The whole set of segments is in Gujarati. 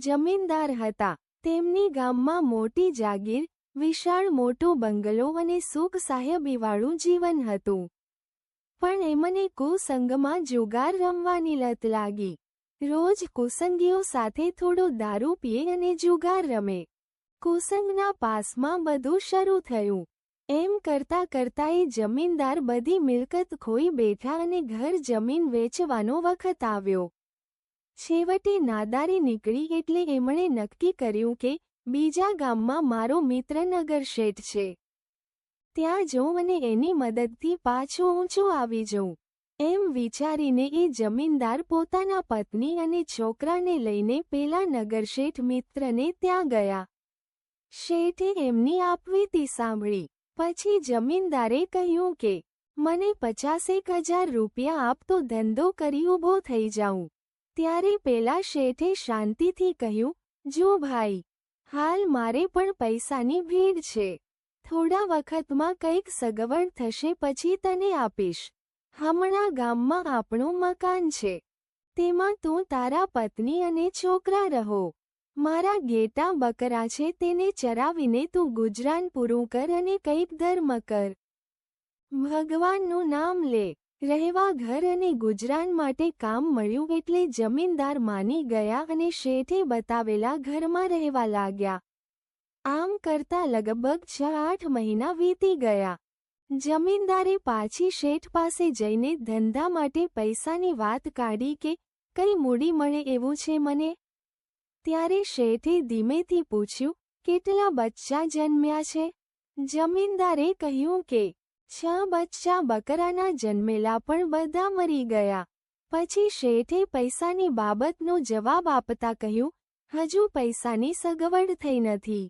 જમીનદાર હતા. તેમની ગામમાં મોટી જાગીર, વિશાળ મોટો બંગલો અને સુખ સાહેબીવાળું જીવન હતું. પણ એમને કુસંગમાં જુગાર રમવાની લત લાગી. રોજ કુસંગીઓ સાથે થોડો દારૂ પીએ અને જુગાર રમે. કુસંગના પાસમાં બધું શરૂ થયું. એમ કરતા કરતા એ જમીનદાર બધી મિલકત ખોઈ બેઠા અને ઘર જમીન વેચવાનો વખત આવ્યો. છેવટે નાદારી નીકળી એટલે એમણે નક્કી કર્યું કે બીજા ગામમાં મારો મિત્ર નગરશેઠ છે. ત્યાં જઉં અને એની મદદથી પાછો ઊંચો આવી જઉં. એમ વિચારીને એ જમીનદાર પોતાના પત્ની અને છોકરાને લઈને પેલા નગરશેઠ મિત્રને ત્યાં ગયા. શેઠે એમની આપવીતી સાંભળી. પછી જમીનદારે કહ્યું કે મને 50,000 રૂપિયા આપ તો ધંધો કરી ઊભો થઈ જાઉં. ત્યારે પેલા શેઠે શાંતિથી કહ્યું, જો ભાઈ, હાલ મારે પણ પૈસાની ભીડ છે. થોડા વખતમાં કંઈક સગવડ થશે પછી તને આપીશ. હમણાં ગામમાં આપણું મકાન છે. તેમાં તું તારા પત્ની અને છોકરા રહો. મારા ઘેટાં બકરા છે તેને ચરાવીને તું ગુજરાન પૂરું કર અને કંઈક ધર્મ કર. ભગવાનનું નામ લે. રહેવા ઘર અને ગુજરાન માટે કામ મળ્યું એટલે જમીનદાર માની ગયા અને શેઠે બતાવેલા ઘરમાં રહેવા લાગ્યા. આમ કરતા લગભગ 6-8 મહિના વીતી ગયા. જમીનદારે પાછી શેઠ પાસે જઈને ધંધા માટે પૈસાની વાત કાઢી કે કઈ મૂડી મળે એવું છે મને. ત્યારે શેઠે ધીમેથી પૂછ્યું, કેટલા બચ્ચા જન્મ્યા છે? જમીનદારે કહ્યું કે 6 બચ્ચા બકરાના જન્મેલા પણ બધા મરી ગયા. પછી શેઠે પૈસાની બાબતનો જવાબ આપતા કહ્યું, હજુ પૈસાની સગવડ થઈ નથી.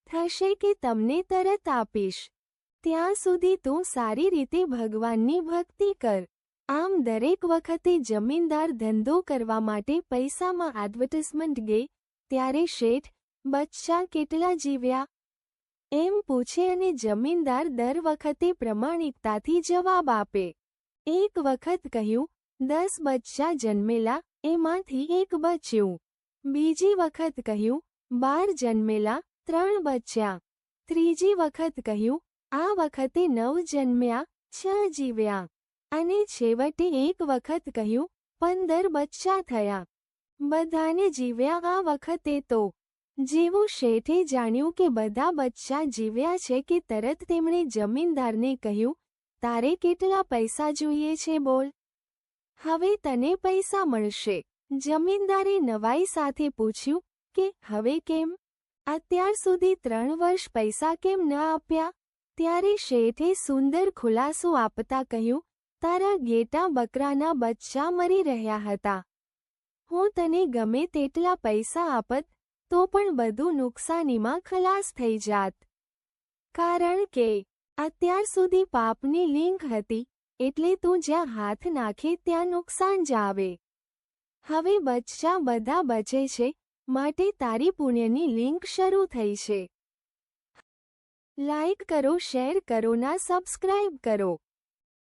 થશે કે તમને તરત આપીશ. ત્યાં સુધી તું સારી રીતે ભગવાનની ભક્તિ કર. આમ દરેક વખતે જમીનદાર ધંધો કરવા માટે પૈસામાં એડવર્ટાઇઝમેન્ટ ગઈ ત્યારે શેઠ, બચ્ચા કેટલા જીવ્યા? એમ પૂછે અને જમીનદાર દર વખતે પ્રમાણિકતાથી જવાબ આપે. એક વખત કહ્યું, 10 બચ્ચા જન્મેલા, એમાંથી 1 બચ્યું. બીજી વખત કહ્યું, 12 જન્મેલા, 3 બચ્યા. ત્રીજી વખત કહ્યું, આ વખતે 9 જન્મ્યા, 6 જીવ્યા. અને છેવટે એક વખત કહ્યું, 15 બચ્ચા થયા. બધાને જીવ્યા આ વખતે તો. જેવું શેઠે જાણ્યું કે બધા બચ્ચા જીવ્યા છે કે તરત તેમણે જમીનદારને કહ્યું, તારે કેટલા પૈસા જોઈએ છે બોલ. હવે તને પૈસા મળશે. જમીનદારે નવાઈ સાથે પૂછ્યું કે હવે કેમ? અત્યાર સુધી 3 વર્ષ પૈસા કેમ ન આપ્યા? ત્યારે શેઠે સુંદર ખુલાસો આપતા કહ્યું, તારા ઘેટાં બકરાના બચ્ચા મરી રહ્યા હતા. હું તને ગમે તેટલા પૈસા આપત તો પણ બધું નુકસાનીમાં ખલાસ થઈ જાત. કારણ કે અત્યાર સુધી પાપની લિંક હતી એટલે તું જ્યાં હાથ નાખે ત્યાં નુકસાન જ આવે. હવે બચ્ચા બધા બચે છે માટે તારી પુણ્યની લિંક શરૂ થઈ છે. લાઈક કરો, શેર કરો ના સબસ્ક્રાઇબ કરો.